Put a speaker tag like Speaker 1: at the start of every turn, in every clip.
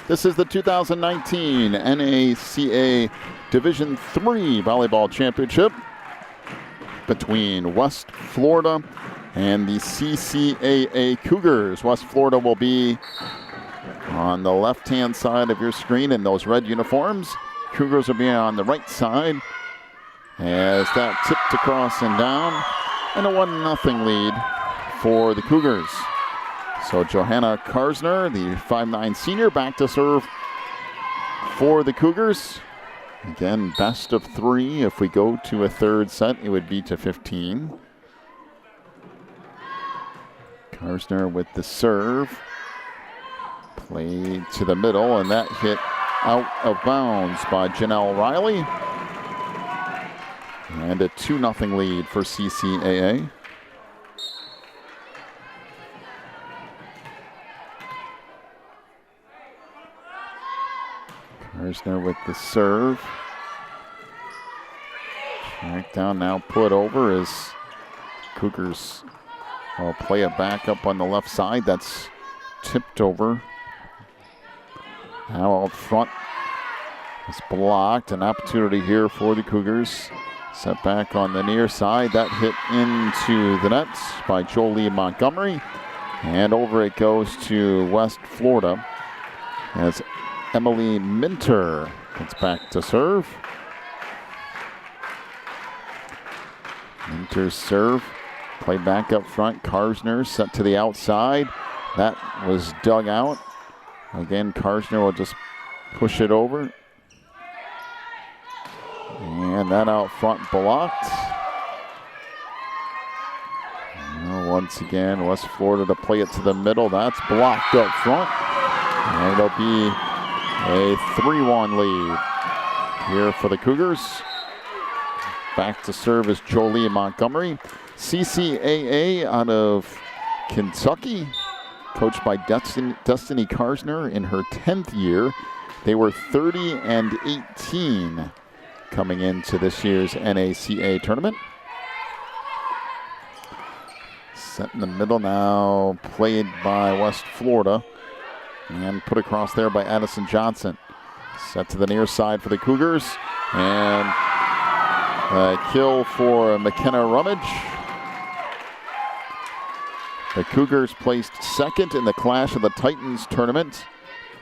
Speaker 1: This is the 2019 NACA Division III Volleyball Championship between West Florida and the CCAA Cougars. West Florida will be on the left-hand side of your screen in those red uniforms. Cougars will be on the right side as that tipped across and down, and a 1-0 lead for the Cougars. So Johanna Karsner, the 5'9" senior, back to serve for the Cougars. Again, best of 3. If we go to a third set, it would be to 15. Karsner with the serve. Played to the middle, and that hit out of bounds by Janelle Riley. And a 2-0 lead for CCAA. Karsner with the serve. Back down now, put over as Cougars will play it back up on the left side. That's tipped over. Now out front. It's blocked. An opportunity here for the Cougars. Set back on the near side. That hit into the nets by Jolie Montgomery. And over it goes to West Florida as Emily Minter gets back to serve. Minter's serve. Play back up front. Karsner set to the outside. That was dug out. Again, Karsner will just push it over. And that out front blocked. Now once again, West Florida to play it to the middle. That's blocked up front. And it'll be a 3-1 lead here for the Cougars. Back to serve is Jolie Montgomery. CCAA out of Kentucky, coached by Destiny Karsner in her 10th year. They were 30-18 coming into this year's NACA tournament. Set in the middle now, played by West Florida. And put across there by Addison Johnson. Set to the near side for the Cougars. And a kill for McKenna Rummage. The Cougars placed second in the Clash of the Titans tournament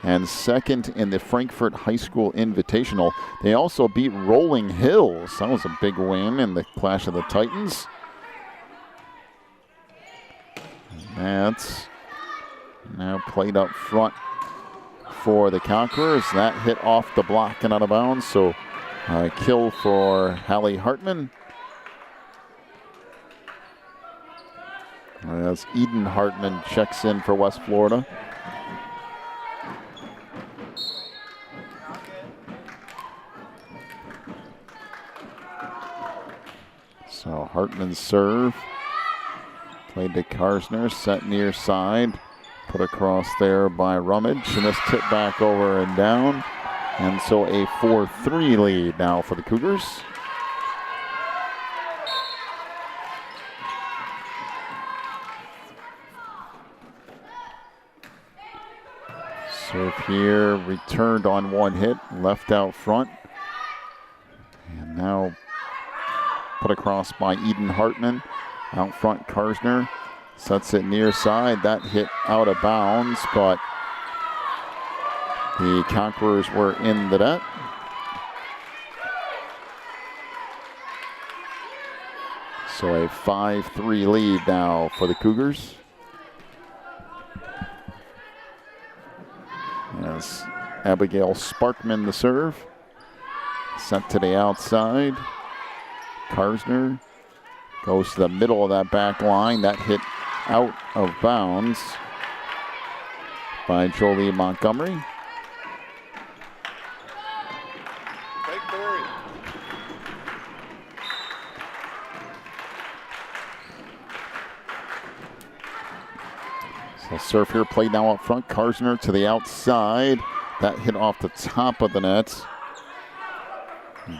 Speaker 1: and second in the Frankfort High School Invitational. They also beat Rolling Hills. That was a big win in the Clash of the Titans. That's now played up front for the Conquerors. That hit off the block and out of bounds. So a kill for Hallie Hartman. As Eden Hartman checks in for West Florida. So Hartman's serve. Played to Karsner, set near side. Put across there by Rummage. And this tip back over and down. And so a 4-3 lead now for the Cougars. Serve here, returned on one hit, left out front. And now put across by Eden Hartman. Out front, Karsner sets it near side. That hit out of bounds, but the Conquerors were in the net. So a 5-3 lead now for the Cougars. As Abigail Sparkman the serve. Sent to the outside. Karsner goes to the middle of that back line. That hit out of bounds by Jolie Montgomery. So serve here played now up front. Karsner to the outside. That hit off the top of the net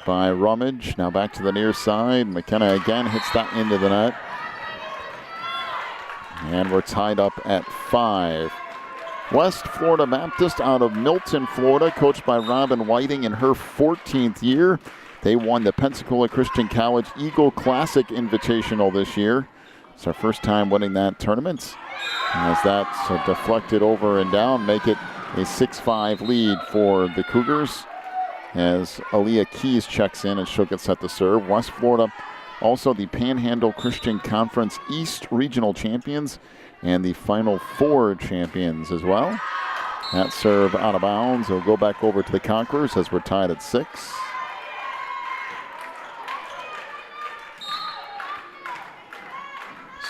Speaker 1: by Rummage. Now back to the near side. McKenna again hits that into the net. And we're tied up at 5. West Florida Baptist out of Milton, Florida, coached by Robin Whiting in her 14th year. They won the Pensacola Christian College Eagle Classic Invitational this year. It's their first time winning that tournament. And as that's deflected over and down, make it a 6-5 lead for the Cougars. As Aaliyah Keys checks in and she'll get set to serve. West Florida also the Panhandle Christian Conference East Regional Champions and the Final Four champions as well. That serve out of bounds. It'll go back over to the Conquerors as we're tied at 6.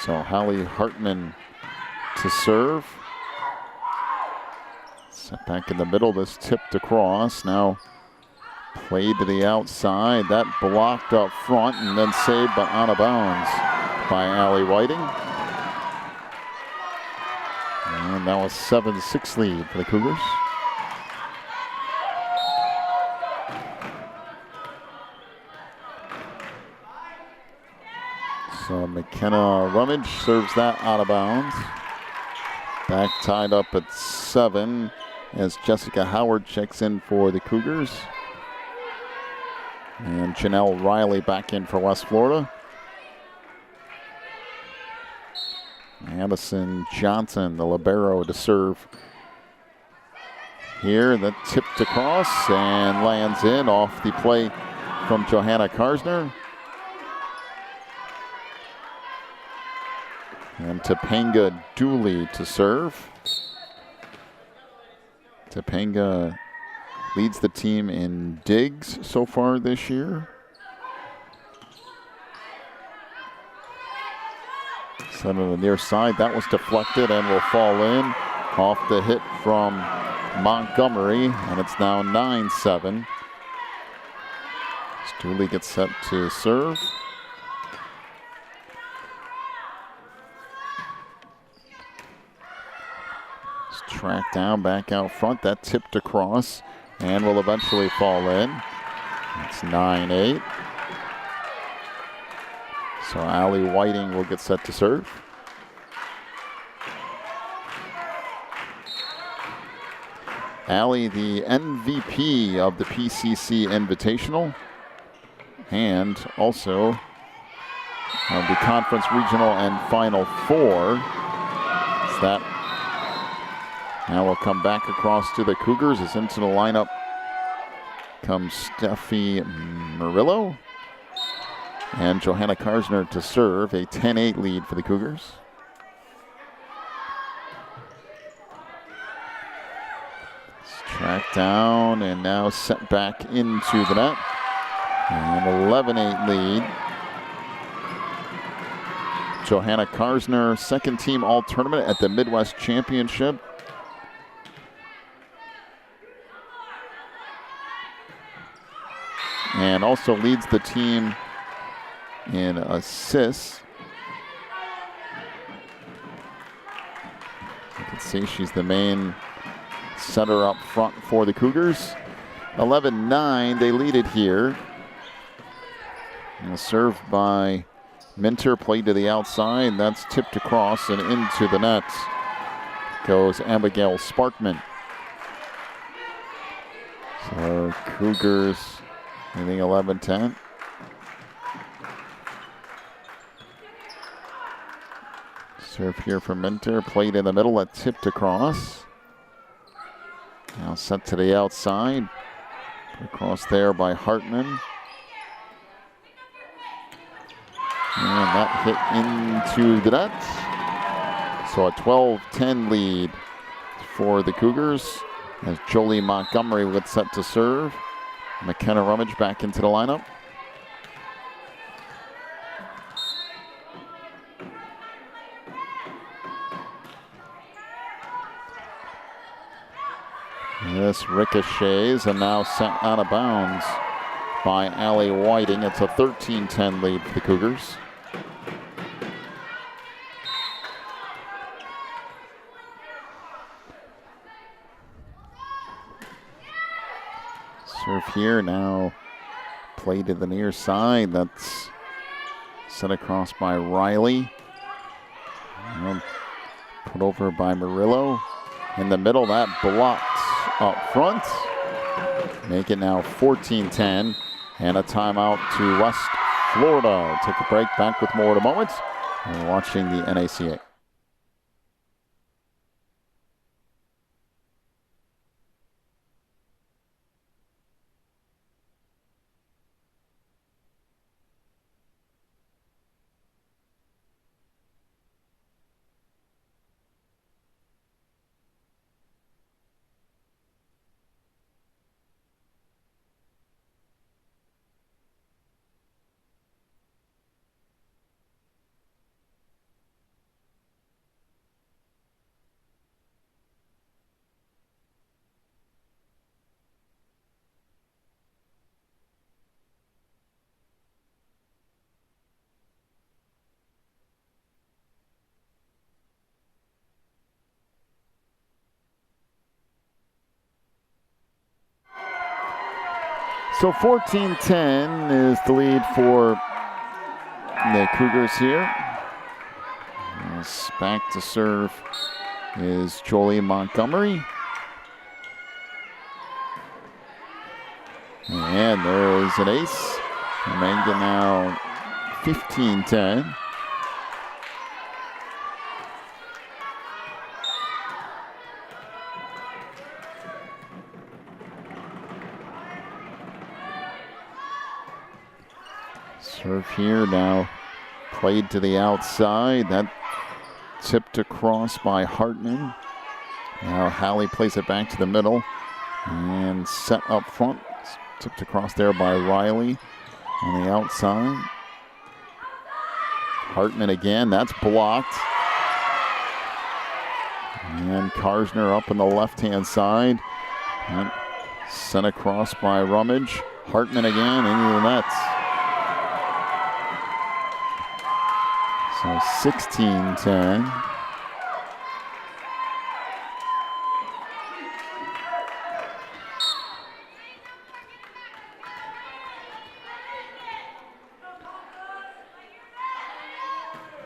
Speaker 1: So Hallie Hartman to serve. Set back in the middle, this tipped across. Now played to the outside. That blocked up front and then saved but out of bounds by Allie Whiting. And now a 7-6 lead for the Cougars. So McKenna Rummage serves that out of bounds. Back tied up at 7 as Jessica Howard checks in for the Cougars. And Janelle Riley back in for West Florida. Addison Johnson, the libero, to serve here. That tipped across and lands in off the play from Johanna Karsner. And Topanga Dooley to serve. Topanga leads the team in digs so far this year. Set on the near side. That was deflected and will fall in off the hit from Montgomery. And it's now 9-7. Dooley gets set to serve. Tracked down, back out front. That tipped across and will eventually fall in. It's 9-8. So Allie Whiting will get set to serve. Allie, the MVP of the PCC Invitational and also of the Conference Regional and Final Four. So that now we'll come back across to the Cougars as into the lineup comes Steffi Murillo and Johanna Karsner to serve, a 10-8 lead for the Cougars. It's tracked down and now set back into the net. And 11-8 lead. Johanna Karsner, second team all-tournament at the Midwest Championship. And also leads the team in assists. You can see she's the main setter up front for the Cougars. 11-9, they lead it here. And served by Minter, played to the outside. That's tipped across and into the net goes Abigail Sparkman. So Cougars leading 11-10. Serve here for Minter, played in the middle, that tipped across. Now sent to the outside. Across there by Hartman. And that hit into the net. So a 12-10 lead for the Cougars as Jolie Montgomery gets set to serve. McKenna Rummage back into the lineup. This ricochets and now sent out of bounds by Allie Whiting. It's a 13-10 lead for the Cougars. Serve here now, played to the near side. That's sent across by Riley. And put over by Murillo. in the middle. That blocked up front. Make it now 14-10. And a timeout to West Florida. Take a break, back with more in a moment. We're watching the NACA. So 14-10 is the lead for the Cougars here. Back to serve is Jolie Montgomery. And there is an ace. Make it now 15-10. Serve here now, played to the outside. That tipped across by Hartman. Now Halley plays it back to the middle and set up front. Tipped across there by Riley on the outside. Hartman again, that's blocked. And Karsner up on the left-hand side. And sent across by Rummage. Hartman again into the net. So 16-10.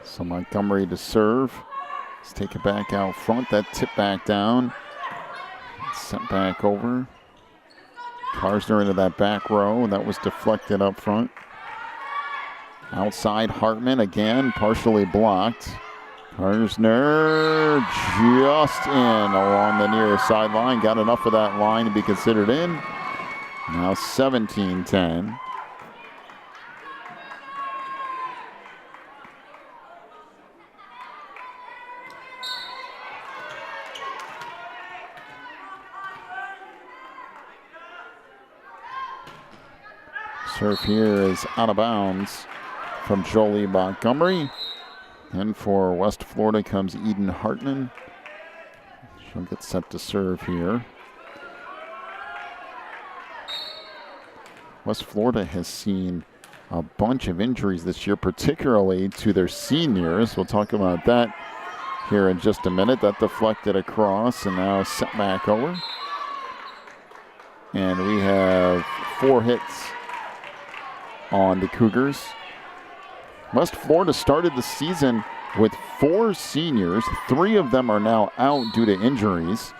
Speaker 1: So Montgomery to serve. Let's take it back out front. That tip back down. Sent back over. Karsner into that back row. That was deflected up front. Outside Hartman again, partially blocked. Karsner just in along the near sideline. Got enough of that line to be considered in. Now 17-10. Serve here is out of bounds from Jolie Montgomery. And for West Florida comes Eden Hartman. She'll get set to serve here. West Florida has seen a bunch of injuries this year, particularly to their seniors. We'll talk about that here in just a minute. That deflected across and now set back over. And we have 4 hits on the Cougars. West Florida started the season with 4 seniors. 3 of them are now out due to injuries.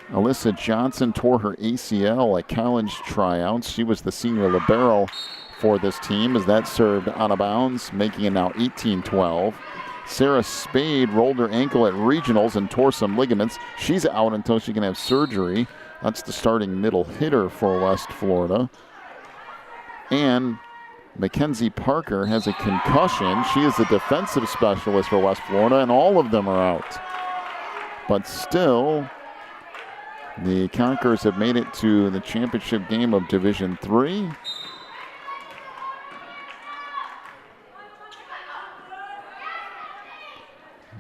Speaker 1: Alyssa Johnson tore her ACL at college tryouts. She was the senior libero for this team as that served out of bounds, making it now 18-12. Sarah Spade rolled her ankle at regionals and tore some ligaments. She's out until she can have surgery. That's the starting middle hitter for West Florida. And Mackenzie Parker has a concussion. She is the defensive specialist for West Florida, and all of them are out. But still, the Conquerors have made it to the championship game of Division III.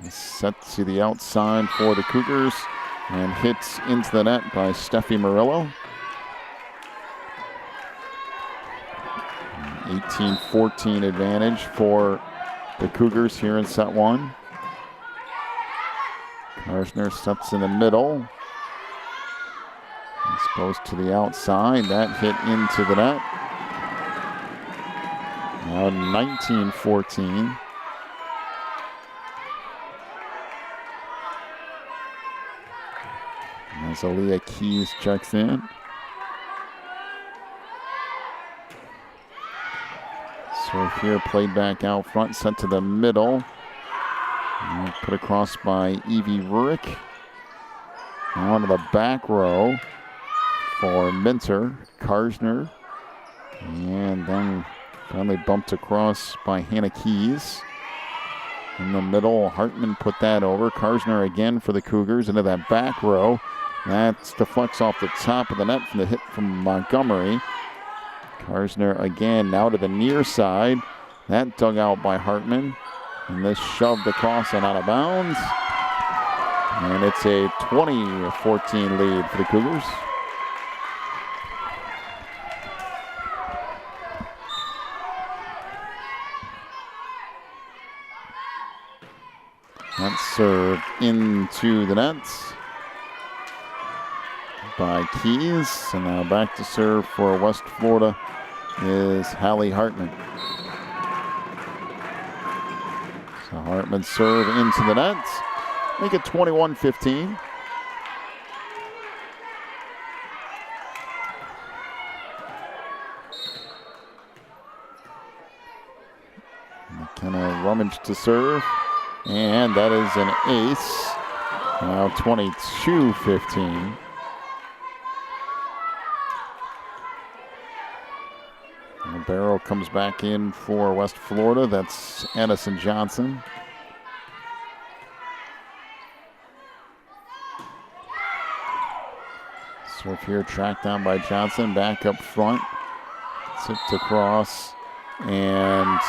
Speaker 1: Set to the outside for the Cougars and hits into the net by Steffi Murillo. 18-14 advantage for the Cougars here in set 1. Karsner sets in the middle. This goes to the outside. That hit into the net. Now 19-14. as Aaliyah Keys checks in. Serve here, played back out front, sent to the middle. And put across by Evie Rurik. Now onto the back row for Minter, Karsner. And then finally bumped across by Hannah Keys. In the middle, Hartman put that over. Karsner again for the Cougars into that back row. That deflects off the top of the net from the hit from Montgomery. Karsner again now to the near side. That dug out by Hartman. And this shoved across and out of bounds. And it's a 20-14 lead for the Cougars. That's served into the nets by Keys. And now back to serve for West Florida is Hallie Hartman. So Hartman serve into the nets. Make it 21-15. McKenna Rummage to serve. And that is an ace. Now 22-15. And the barrel comes back in for West Florida. That's Addison Johnson. Serve here, tracked down by Johnson. Back up front. Tipped across. And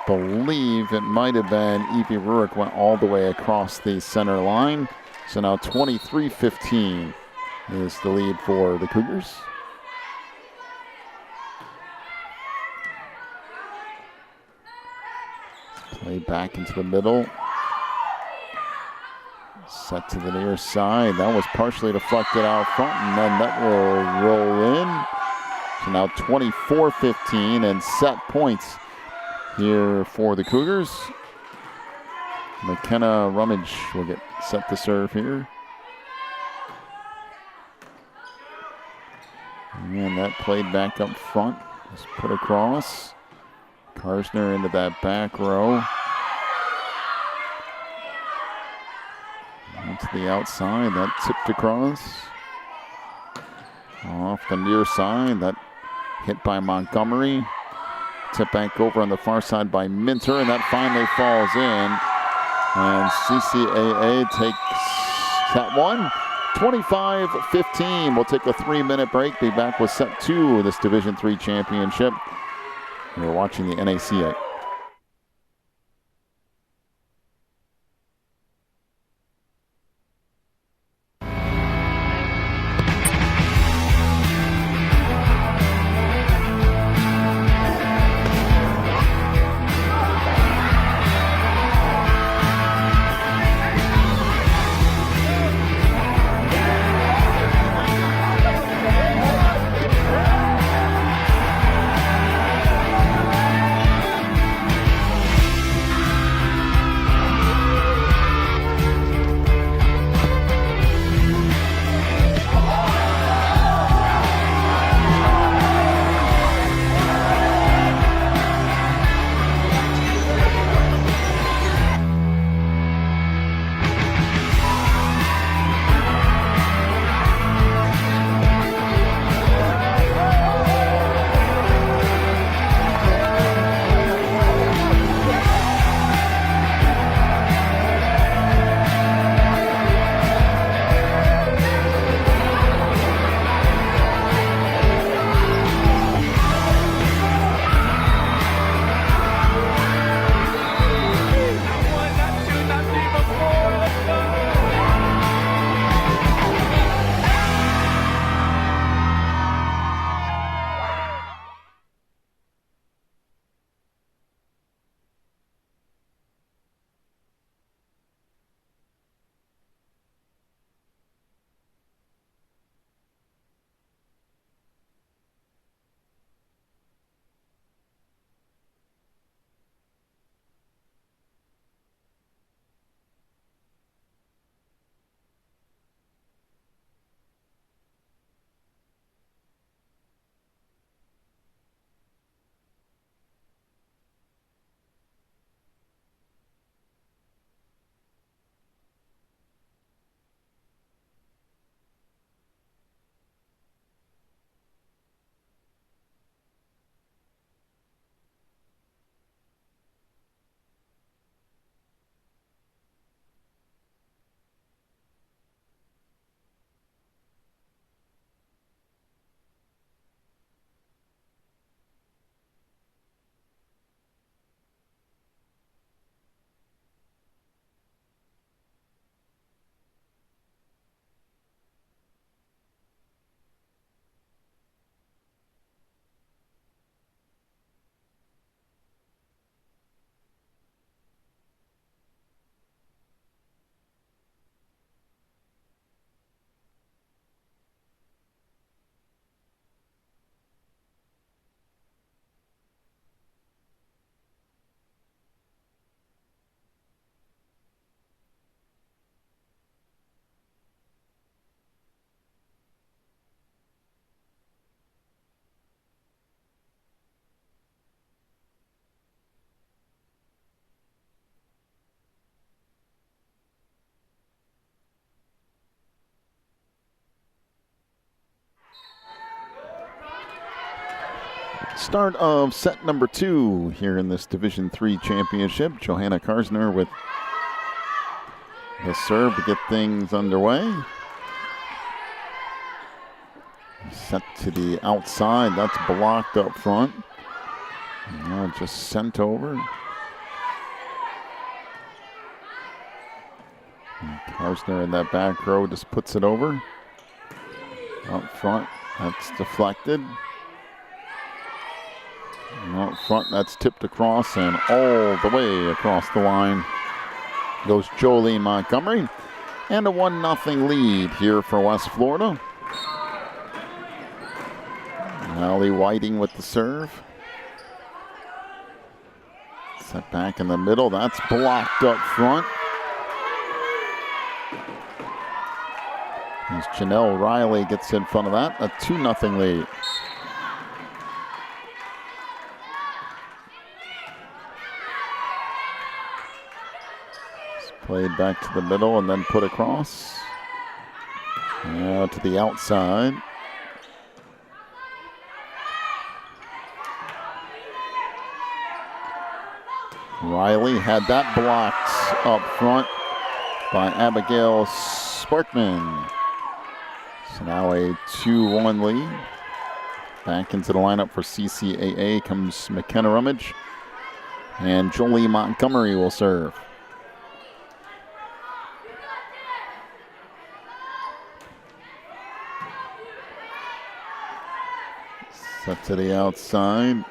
Speaker 1: believe it might have been Evie Rurik went all the way across the center line. So now 23-15 is the lead for the Cougars. Play back into the middle. Set to the near side. That was partially deflected out front, and then that will roll in. So now 24-15 and set points here for the Cougars. McKenna Rummage will get set to serve here. And that played back up front. Just put across. Karsner into that back row. To the outside, that tipped across. Off the near side, that hit by Montgomery. Tip back over on the far side by Minter, and that finally falls in. And CCAA takes set one, 25-15. We'll take a 3-minute break. Be back with set 2 of this Division III championship. You're watching the NACA. Start of set number 2 here in this Division III championship. Johanna Karsner with the serve to get things underway. Set to the outside. That's blocked up front. Now just sent over. And Karsner in that back row just puts it over. Out front, that's deflected. And out front, that's tipped across, and all the way across the line goes Jolene Montgomery. And a 1-0 lead here for West Florida. Allie Whiting with the serve. Set back in the middle, that's blocked up front. As Janelle Riley gets in front of that, a 2-0 lead. It's played back to the middle and then put across. Now to the outside. Riley had that blocked up front by Abigail Sparkman. So now a 2-1 lead. Back into the lineup for CCAA comes McKenna Rummage. And Jolie Montgomery will serve. Set to the outside.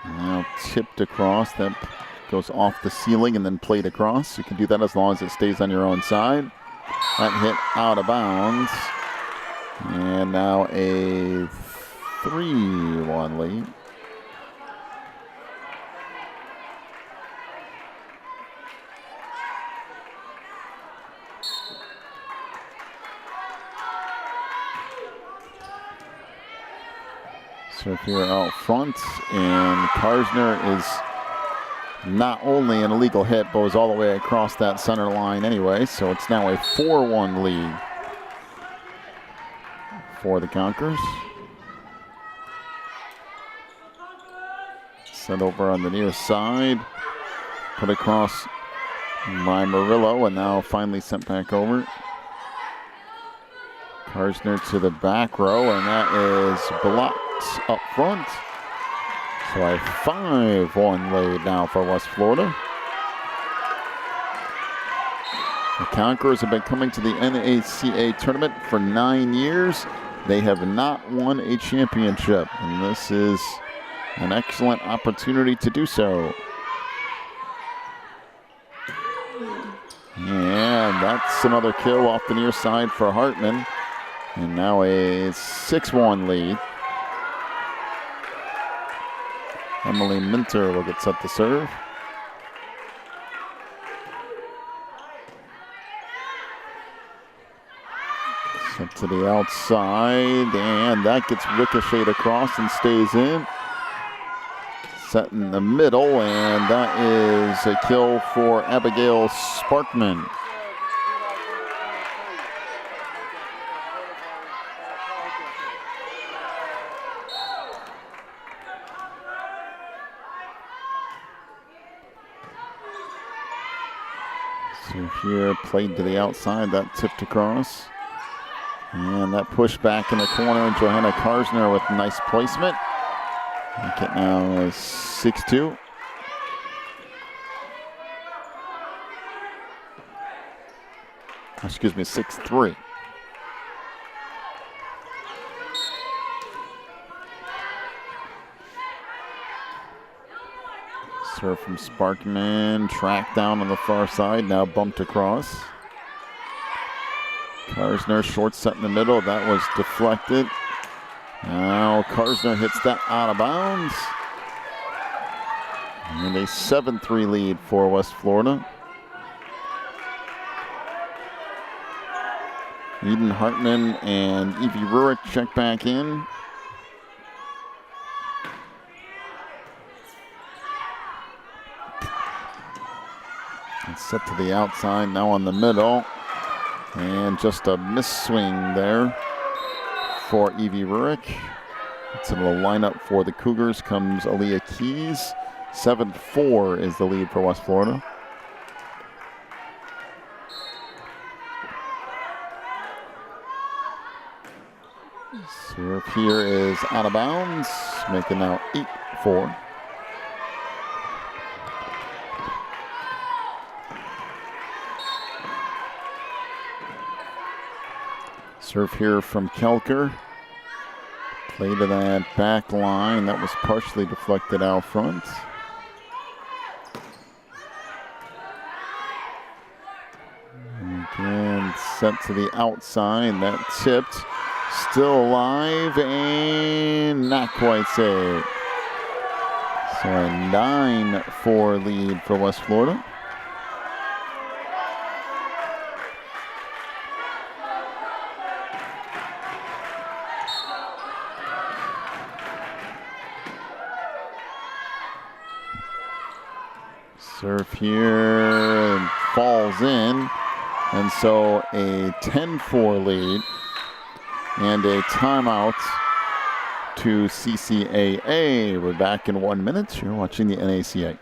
Speaker 1: Now tipped across. That goes off the ceiling and then played across. You can do that as long as it stays on your own side. That hit out of bounds. And now a 3-1 lead. Serve here out front, and Karsner is not only an illegal hit, but was all the way across that center line anyway, so it's now a 4-1 lead for the Conquerors. Set over on the near side, put across by Murillo, and now finally sent back over. Karsner to the back row, and that is blocked up front. So a 5-1 lead now for West Florida. The Conquerors have been coming to the NACA tournament for 9 years. They have not won a championship, and this is an excellent opportunity to do so. And that's another kill off the near side for Hartman. And now a 6-1 lead. Emily Minter will get set to serve. Set to the outside, and that gets ricocheted across and stays in. Set in the middle, and that is a kill for Abigail Sparkman. So here, played to the outside, that tipped across. And that push back in the corner, Johanna Karsner with nice placement. Make it now 6-2. Excuse me, 6-3. Serve from Sparkman, tracked down on the far side, now bumped across. Karsner, short set in the middle, that was deflected. Now Karsner hits that out of bounds. And a 7-3 lead for West Florida. Eden Hartman and Evie Ruick check back in. It's set to the outside, now on the middle. And just a miss swing there for Evie Ruick. Into the lineup for the Cougars comes Aaliyah Keys. 7-4 is the lead for West Florida. Serve here is out of bounds, making now 8-4. Serve here from Kelker. Play to that back line. That was partially deflected out front. Again, set to the outside. That tipped. Still alive and not quite safe. So a 9-4 lead for West Florida. Serve here and falls in. And so a 10-4 lead and a timeout to CCAA. We're back in 1 minute. You're watching the NACA.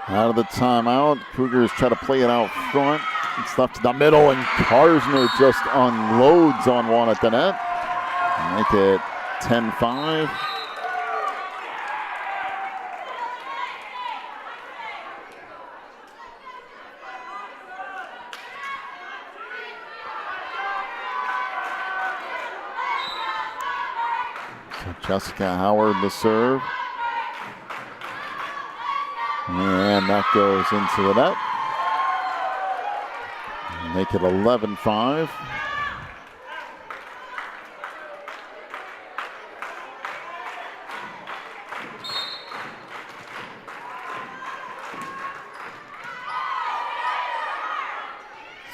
Speaker 1: Out of the timeout, Cougars try to play it out front. It's left to the middle, and Karsner just unloads on one at the net. Make it 10-5. So Jessica Howard the serve. And that goes into the net. Make it 11-5.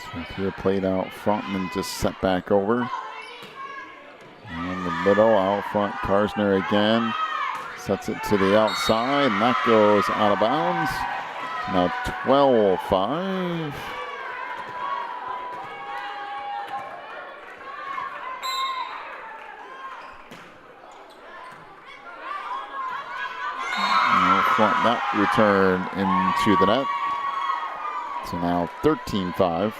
Speaker 1: So here played out front and then just set back over. In the middle, out front, Karsner again. Sets it to the outside, and that goes out of bounds. Now 12-5. Front that return into the net. So now 13-5.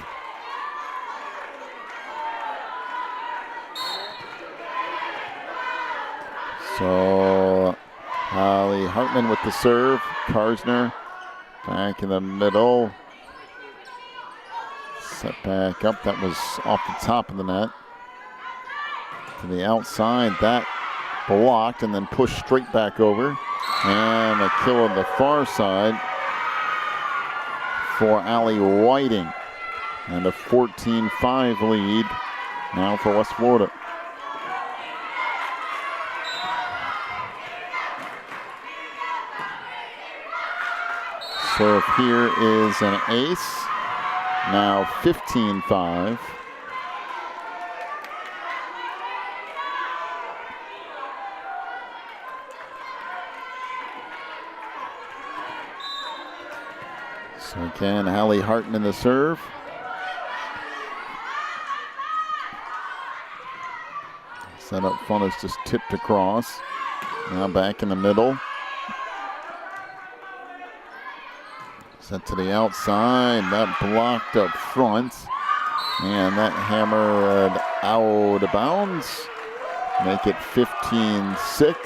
Speaker 1: So Holly Hartman with the serve. Karsner back in the middle. Set back up. That was off the top of the net. To the outside. That blocked and then pushed straight back over. And a kill on the far side for Allie Whiting. And a 14-5 lead now for West Florida. Serve here is an ace. Now 15-5. So again, Hallie Hartman the serve. Set up front is just tipped across. Now back in the middle. Sent to the outside. That blocked up front. And that hammered out of bounds. Make it 15-6.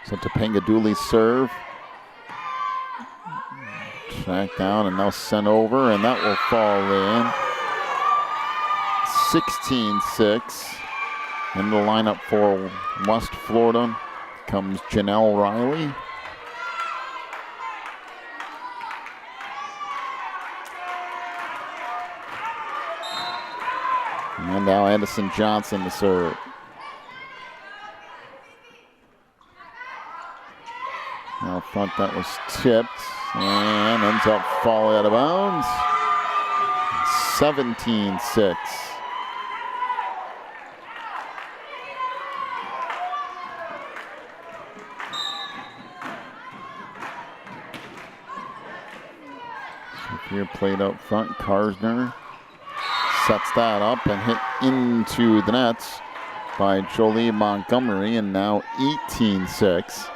Speaker 1: So Topanga Dooley's serve. Tracked down and now sent over, and that will fall in. 16-6. In the lineup for West Florida comes Janelle Riley. And now Anderson Johnson to serve. Now front, that was tipped and ends up falling out of bounds. 17-6. Here played up front. Karsner sets that up and hit into the nets by Jolie Montgomery, and now 18-6.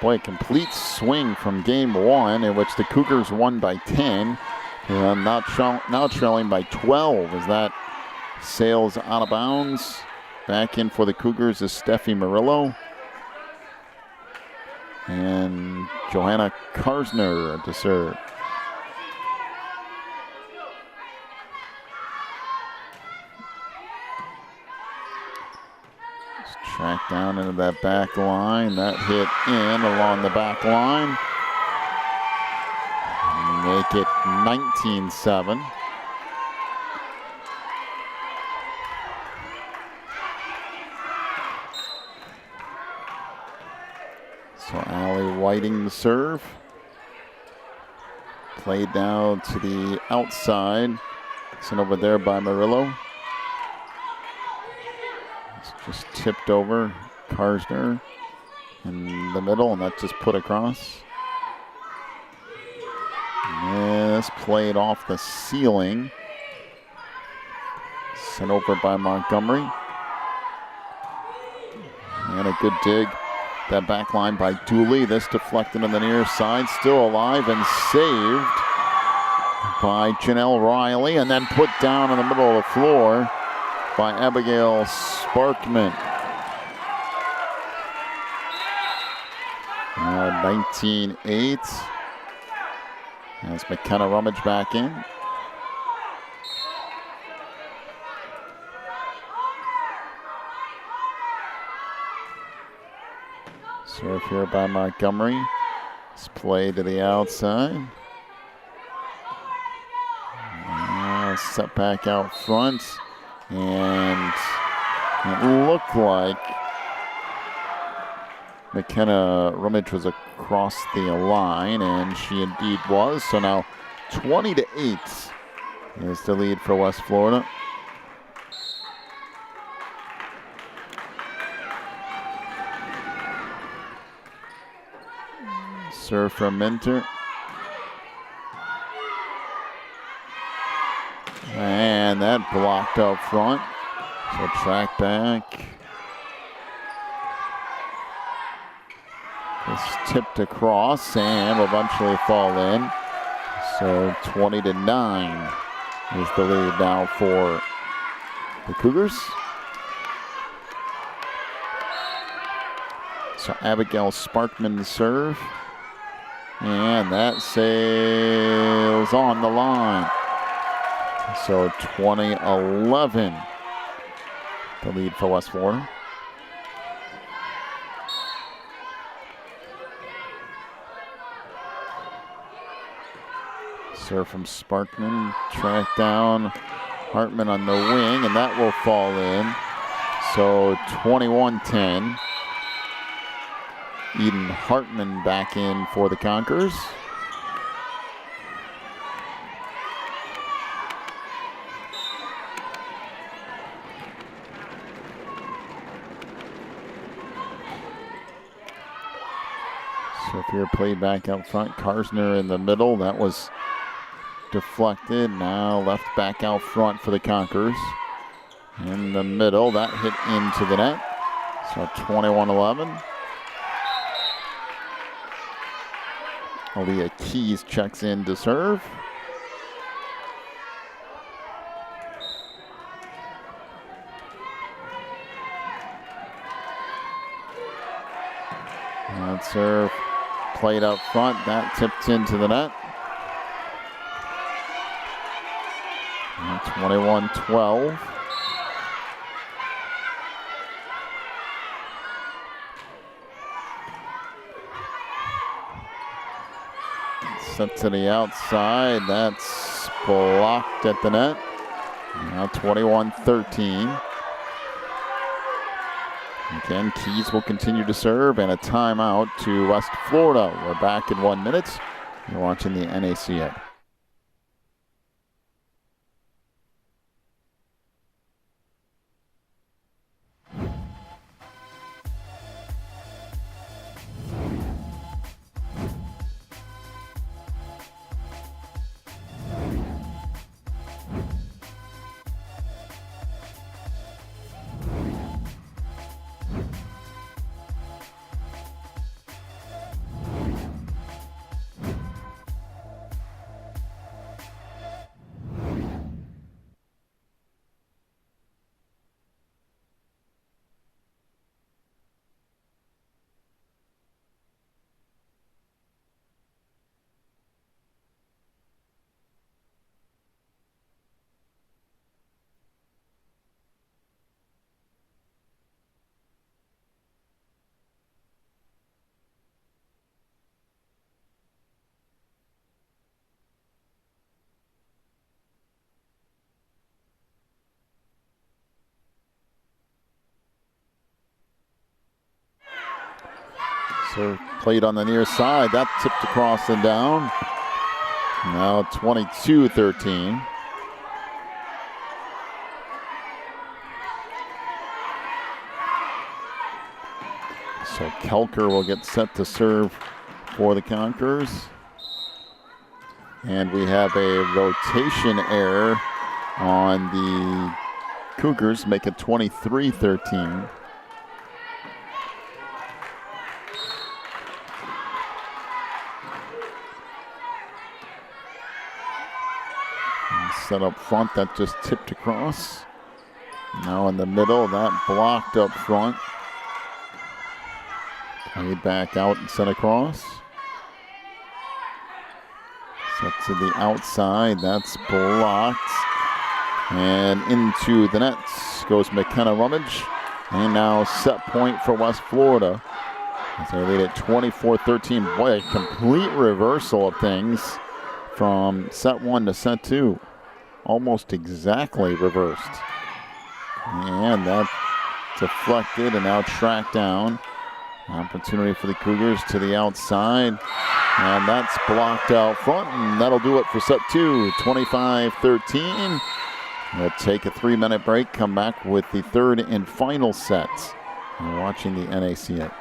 Speaker 1: Boy, a complete swing from game one, in which the Cougars won by 10. And now trailing by 12 as that sails out of bounds. Back in for the Cougars is Steffi Murillo. And Johanna Karsner to serve. Track down into that back line. That hit in along the back line. Make it 19-7. So Allie Whiting the serve. Played down to the outside. Sent over there by Murillo. Just tipped over Karsner in the middle, and that just put across. And this played off the ceiling. Sent over by Montgomery. And a good dig. That back line by Dooley. This deflected on the near side. Still alive and saved by Janelle Riley, and then put down in the middle of the floor by Abigail Sparkman. 19-8. As McKenna Rummage back in. Serve here by Montgomery. It's played to the outside. Set back out front. And it looked like McKenna Rummage was across the line, and she indeed was. So now 20-8 is the lead for West Florida. Serve from Minter. And that blocked up front. So track back. It's tipped across and will eventually fall in. So 20-9 is the lead now for the Cougars. So Abigail Sparkman to serve. And that sails on the line. So 20-11, the lead for West Florida. Serve from Sparkman, track down Hartman on the wing, and that will fall in. So 21-10. Eden Hartman back in for the Conquerors. So here played back up front. Karsner in the middle. That was deflected. Now left back out front for the Conquerors. In the middle, that hit into the net. So 21-11. Aaliyah Keys checks in to serve. That serve played up front. That tipped into the net. 21-12. Set to the outside. That's blocked at the net. Now 21-13. Again, Keys will continue to serve, and a timeout to West Florida. We're back in 1 minute. You're watching the NACA. So played on the near side. That tipped across and down. Now 22-13. So Kelker will get set to serve for the Conquerors. And we have a rotation error on the Cougars, make it 23-13. Set up front, that just tipped across. Now in the middle, that blocked up front. Played back out and sent across. Set to the outside, that's blocked. And into the nets goes McKenna Rummage. And now set point for West Florida, as they lead at 24-13. Boy, a complete reversal of things from set one to set two. Almost exactly reversed. And that deflected and now tracked down. Opportunity for the Cougars to the outside. And that's blocked out front, and that'll do it for set two, 25-13. We'll take a 3-minute break, come back with the third and final set. You're watching the NACA.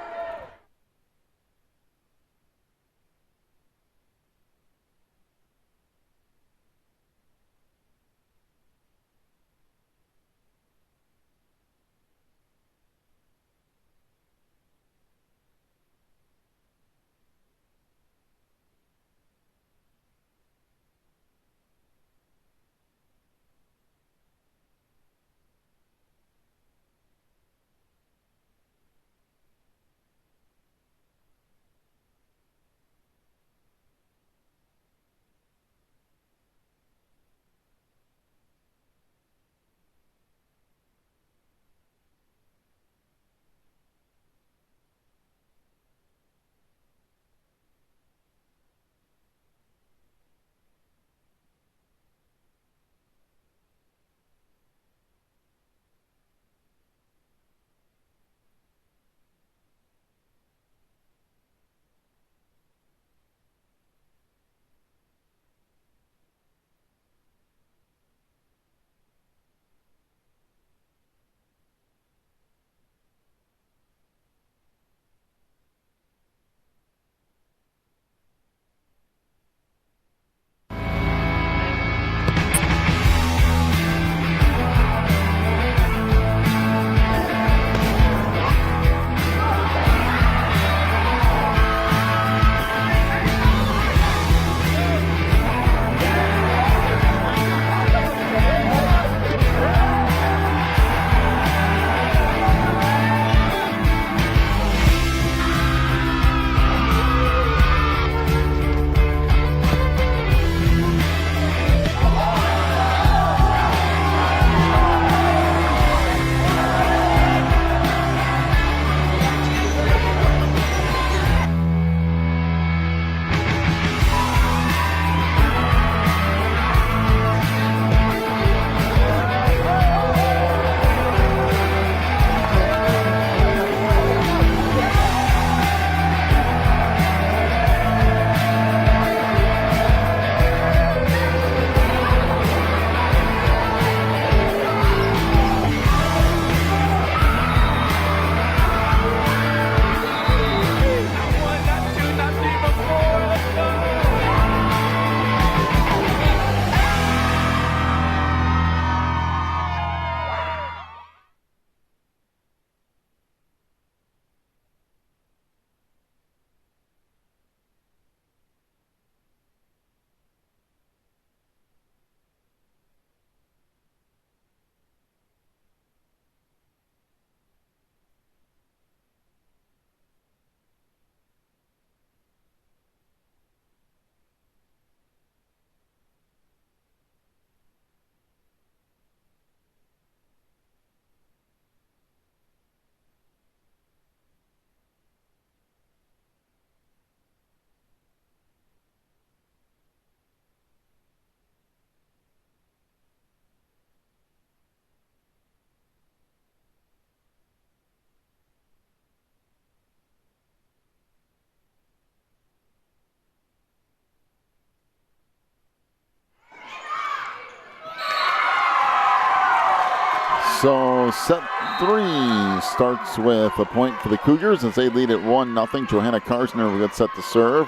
Speaker 1: So set 3 starts with a point for the Cougars as they lead at 1-0. Johanna Karsner will get set to serve.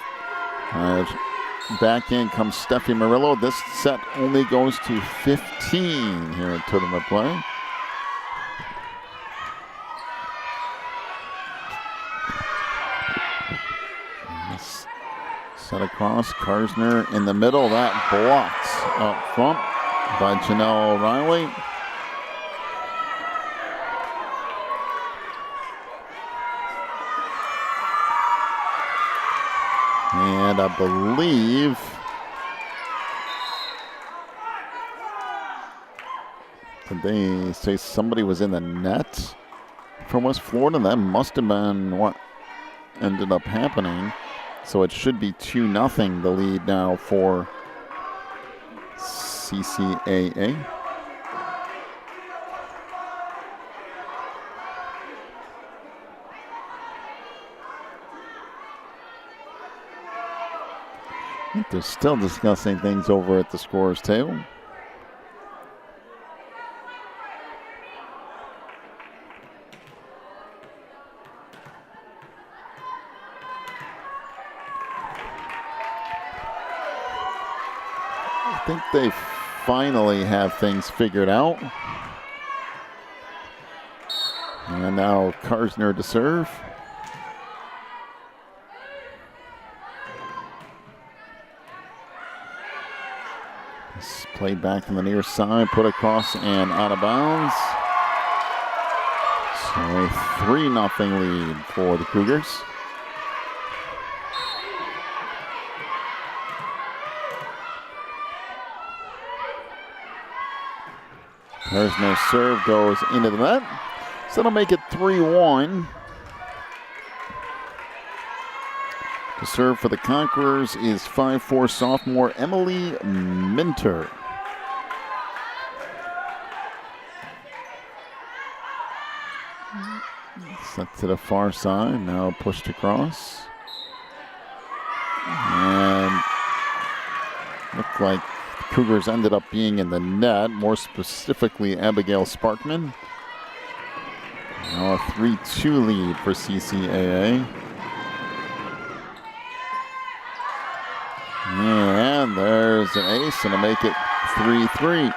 Speaker 1: Back in comes Steffi Murillo. This set only goes to 15 here in tournament play. Set across, Karsner in the middle. That blocked up front by Janelle Riley. And I believe did they say somebody was in the net from West Florida? That must have been what ended up happening. So it should be 2-0 the lead now for CCAA. I think they're still discussing things over at the scorer's table. I think they finally have things figured out. And now Karsner to serve. It's played back from the near side, put across and out of bounds. So a 3-0 lead for the Cougars. There's no serve, goes into the net. So that'll make it 3-1. The serve for the Conquerors is 5'4" sophomore Emily Minter. Set to the far side, now pushed across. And looked like Cougars ended up being in the net, more specifically Abigail Sparkman. Now a 3-2 lead for CCAA. And there's an ace, and to make it 3-3.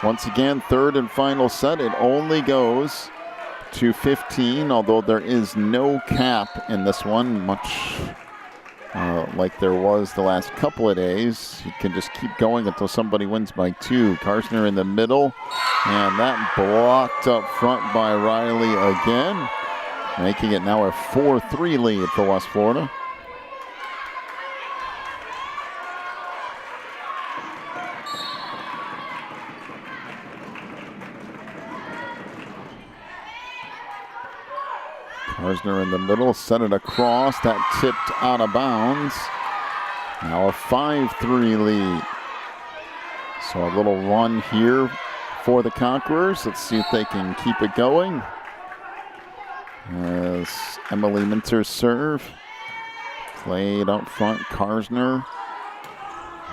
Speaker 1: Once again, third and final set. It only goes to 15, although there is no cap in this one, much like there was the last couple of days. You can just keep going until somebody wins by 2. Karsner in the middle, and that blocked up front by Riley again, making it now a 4-3 lead for West Florida. Karsner in the middle, set it across, that tipped out of bounds. Now a 5-3 lead. So a little run here for the Conquerors. Let's see if they can keep it going. As Emily Minter's serve. Played up front, Karsner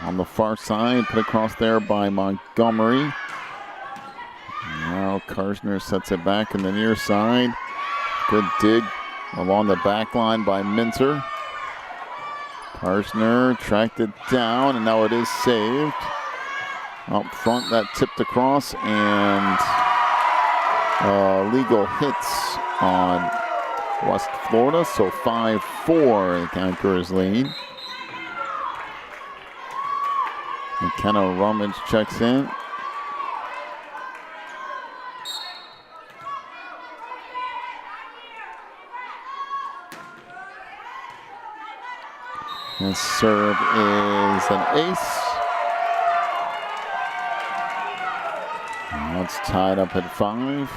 Speaker 1: on the far side, put across there by Montgomery. Now Karsner sets it back in the near side. Good dig along the back line by Minter. Karsner tracked it down, and now it is saved. Up front, that tipped across, and legal hits on West Florida, so 5-4 the Conquerors lead. McKenna Rummage checks in. And serve is an ace. Now it's tied up at 5.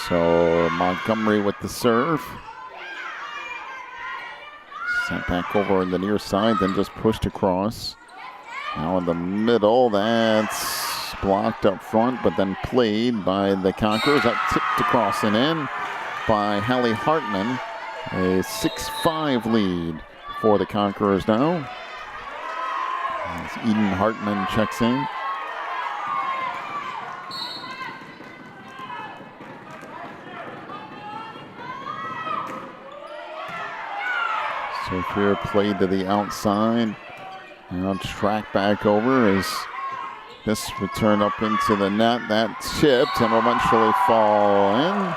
Speaker 1: So Montgomery with the serve. Sent back over in the near side, then just pushed across. Now in the middle, that's blocked up front, but then played by the Conquerors. That tipped across and in by Hallie Hartman. A 6-5 lead for the Conquerors now. As Eden Hartman checks in. So here played to the outside. Now track back over as this return up into the net. That tipped and will eventually fall in.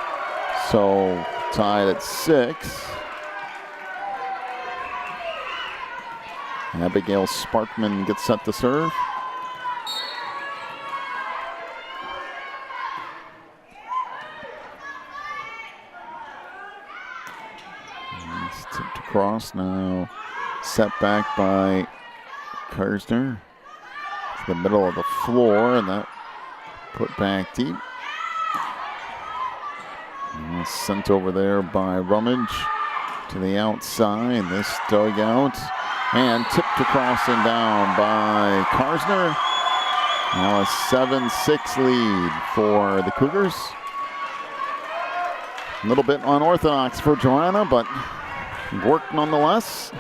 Speaker 1: So tied at 6. Abigail Sparkman gets set to serve. It's tipped across now. Set back by Karsner. To the middle of the floor, and that put back deep. And sent over there by Rummage to the outside. This dug out and tipped across and down by Karsner. Now a 7-6 lead for the Cougars. A little bit unorthodox for Joanna, but worked nonetheless.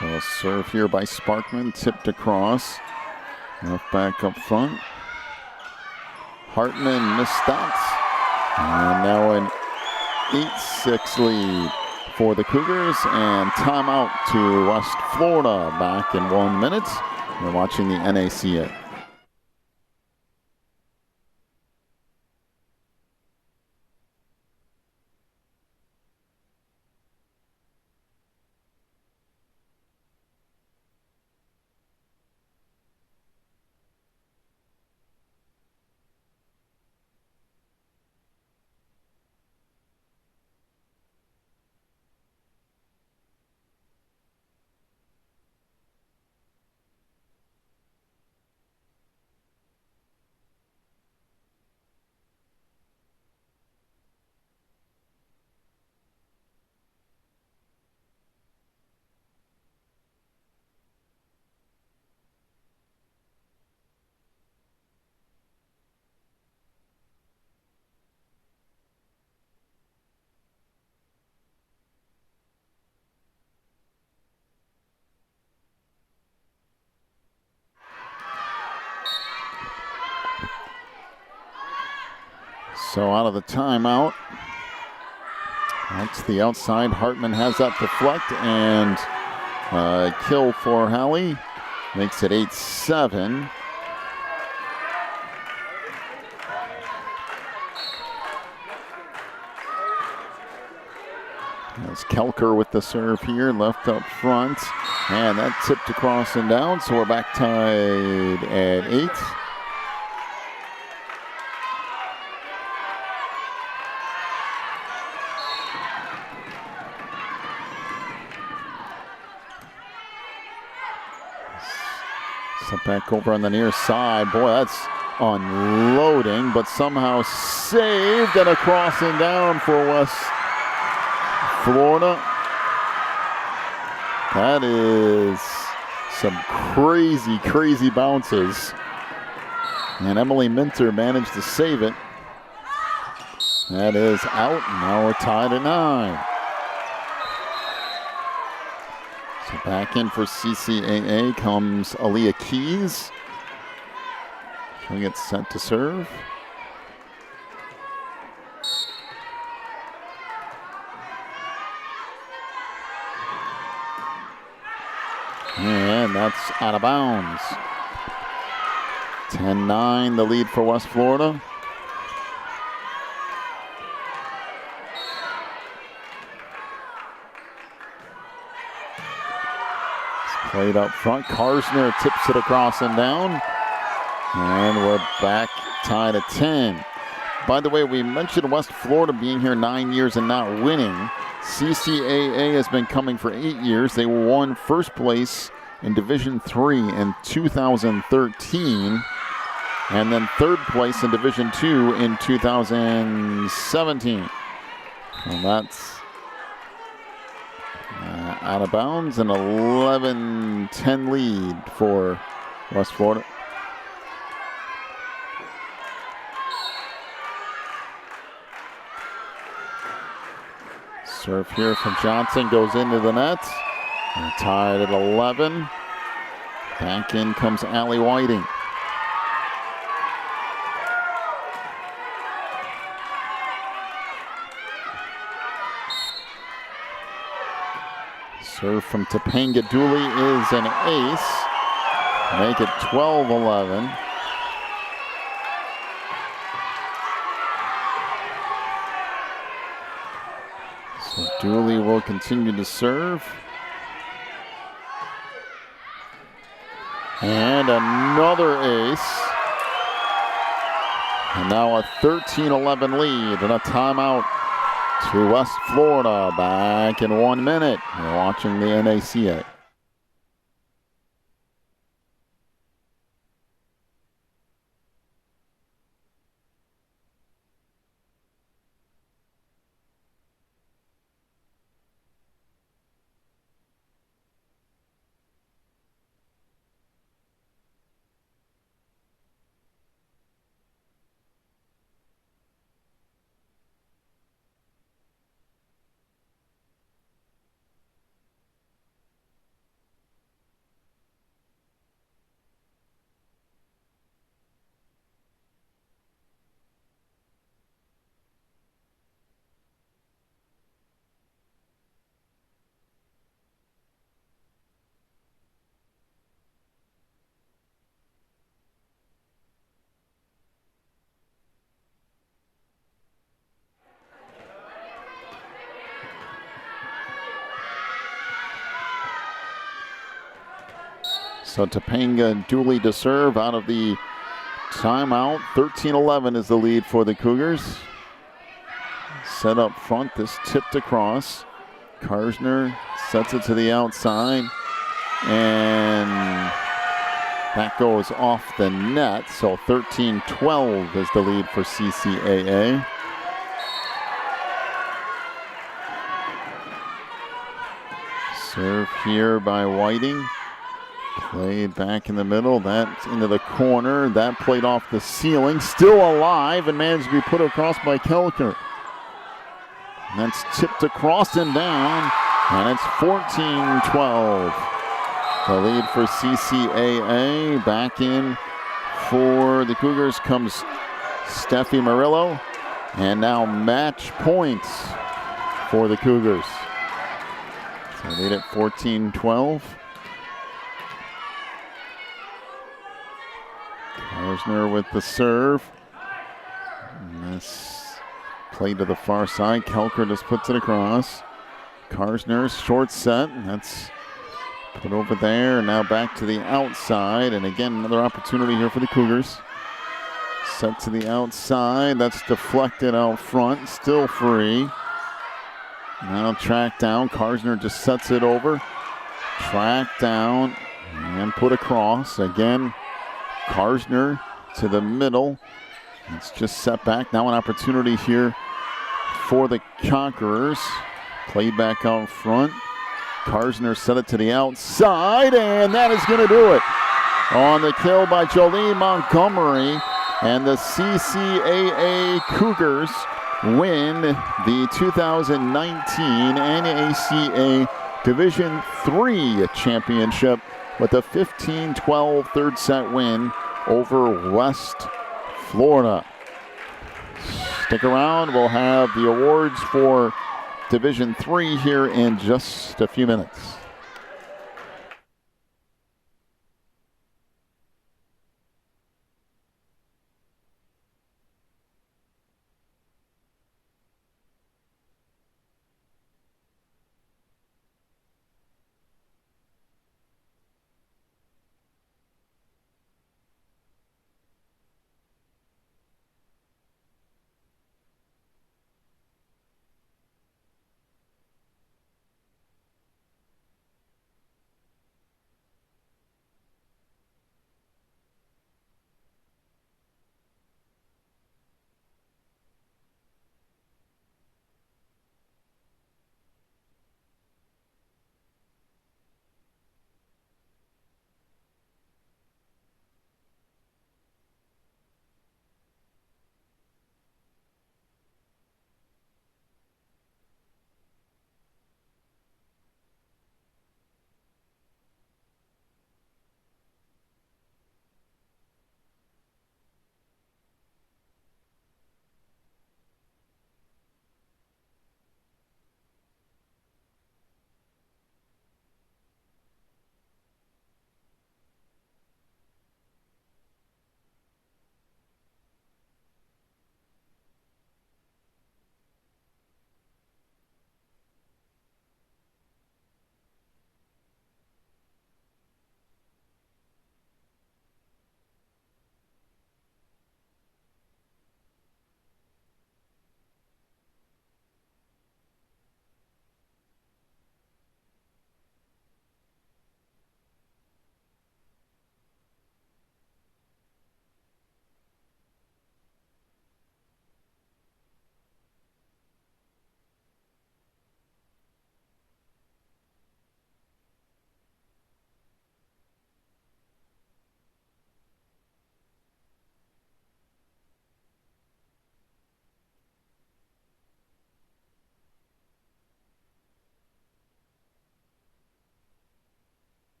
Speaker 1: So a serve here by Sparkman, tipped across. Left back up front. Hartman missed that. And now an 8-6 lead for the Cougars, and timeout to West Florida. Back in 1 minute. You're watching the NACA. So out of the timeout, that's the outside. Hartman has that deflect and kill for Halley. Makes it 8-7. That's Kelker with the serve here, left up front. And that tipped across and down, so we're back tied at 8. Set back over on the near side. Boy, that's unloading, but somehow saved, and across and down for West Florida. That is some crazy, crazy bounces. And Emily Minter managed to save it. That is out. Now we're tied at 9. So back in for CCAA comes Aaliyah Keys. She'll get sent to serve. And that's out of bounds. 10-9, the lead for West Florida. Played up front. Karsner tips it across and down. And we're back tied at 10. By the way, we mentioned West Florida being here 9 years and not winning. CCAA has been coming for 8 years. They won first place in Division III in 2013. And then third place in Division II in 2017. And that's out of bounds, an 11-10 lead for West Florida. Serve here from Johnson goes into the net. They're tied at 11. Back in comes Allie Whiting. Serve from Topanga Dooley is an ace. Make it 12-11. So Dooley will continue to serve. And another ace. And now a 13-11 lead and a timeout to West Florida. Back in 1 minute. You're watching the NACA. So Topanga Dooley to serve out of the timeout. 13-11 is the lead for the Cougars. Set up front, this tipped across. Karsner sets it to the outside. And that goes off the net. So 13-12 is the lead for CCAA. Serve here by Whiting. Played back in the middle, that into the corner, that played off the ceiling, still alive and managed to be put across by Kelker. And that's tipped across and down, and it's 14-12. The lead for CCAA. Back in for the Cougars comes Steffi Murillo, and now match points for the Cougars. So lead at 14-12. Karsner with the serve. And this played to the far side. Kelker just puts it across. Karsner's short set. That's put over there. Now back to the outside. And again, another opportunity here for the Cougars. Set to the outside. That's deflected out front. Still free. Now tracked down. Karsner just sets it over. Tracked down and put across. Again, Karsner to the middle. It's just set back. Now an opportunity here for the Conquerors. Played back out front. Karsner set it to the outside, and that is going to do it. On the kill by Jolene Montgomery, and the CCAA Cougars win the 2019 NACA Division III championship with a 15-12 third set win over West Florida. Stick around. We'll have the awards for Division III here in just a few minutes.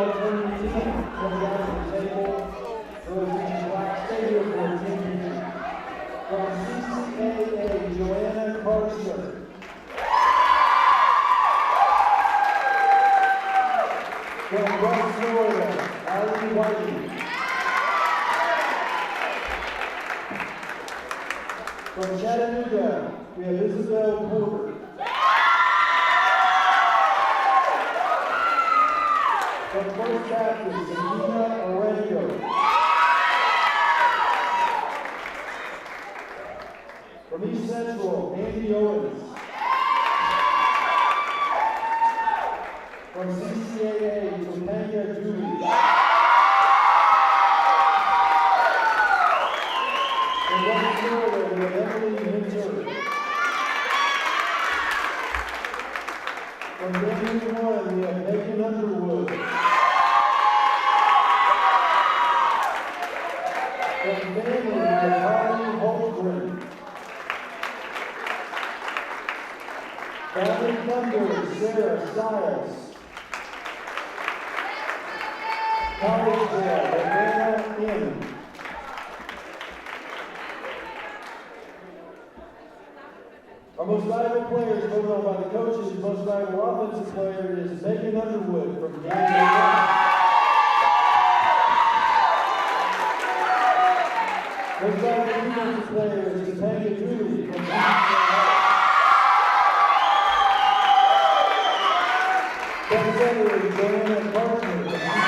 Speaker 2: volleyball tournament team comes down to the table for the Black Stadium for a team picture. From CCAA, Joanna Carter. From West Florida, Allie Whiting. From Chattanooga, we have Isabel Porter. From First Baptist, Nina Arango. From East Central, Andy Owens. From CCAA, Topanga Julie. From West Florida, we have Emily Minter. From Division 1, we have Megan Underwood. From Family, we have Holly Holmgren. Family Thunder, Sarah Stiles. College Dale, Savannah M. Our most valuable player is voted on by the coaches. The most valuable offensive player is Megan Underwood from Daniel. Most valuable defensive player is Topanga Julie from CCAA. Best center is Joanna Carter from CCAA.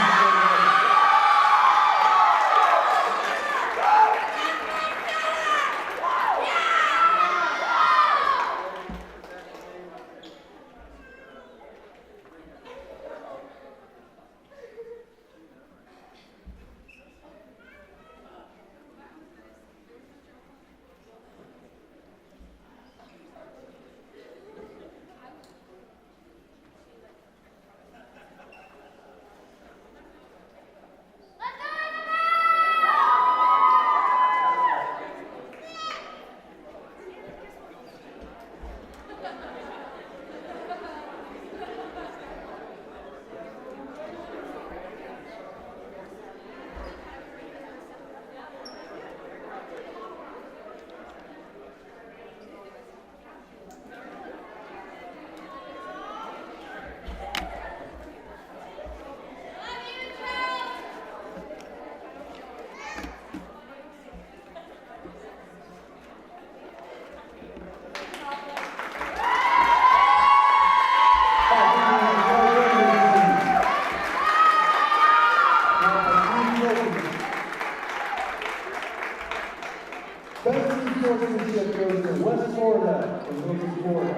Speaker 2: Best team sportsmanship goes to West Florida and North Florida.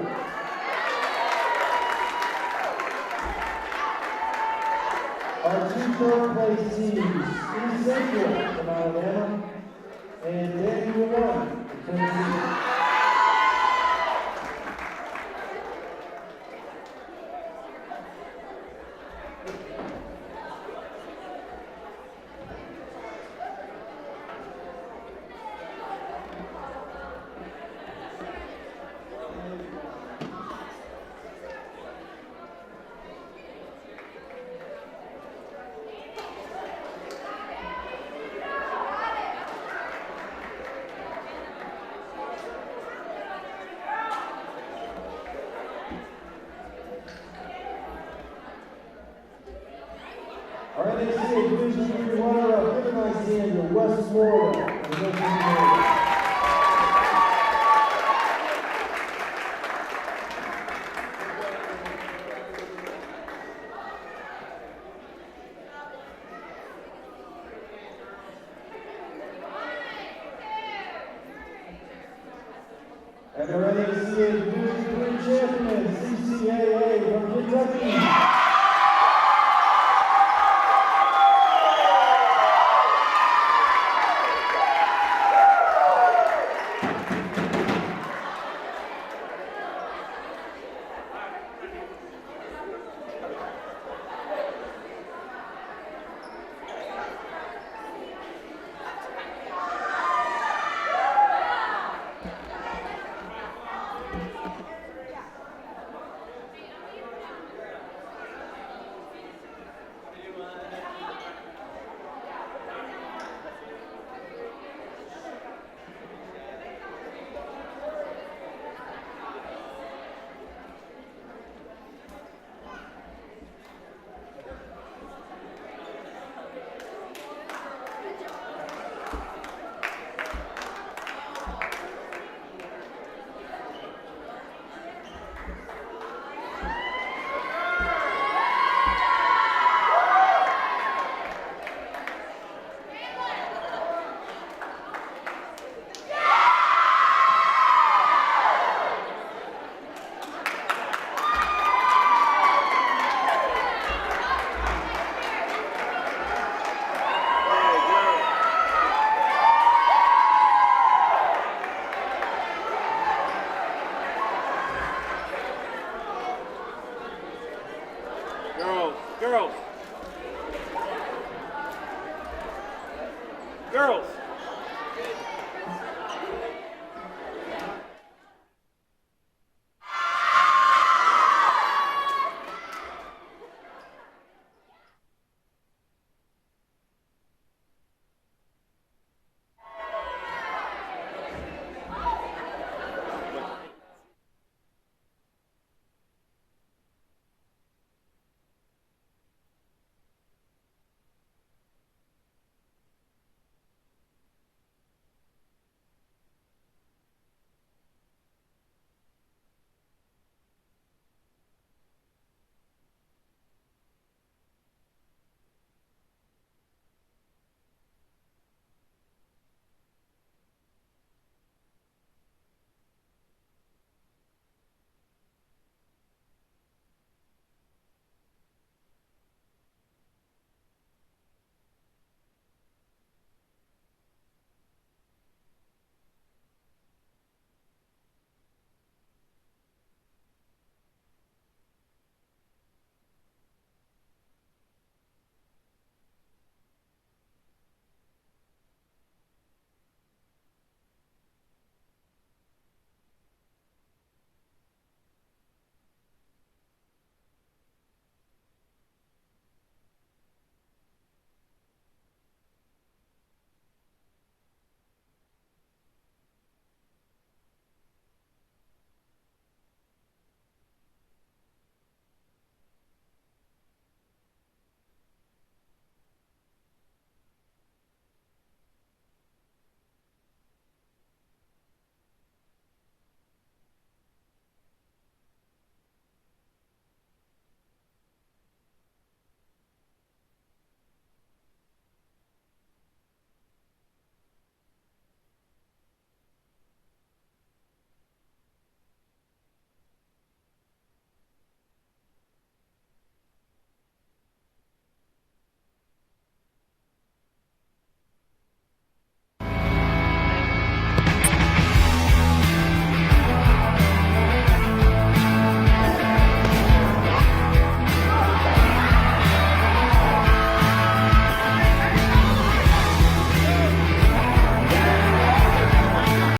Speaker 2: Our two third-place teams, East Central from Alabama and Daniel One from Tennessee. Our NACA Division 3 runner-up, recognized team to West Florida. And our NACA Division 3 champion, CCAA from Kentucky.
Speaker 3: Girls. Girls.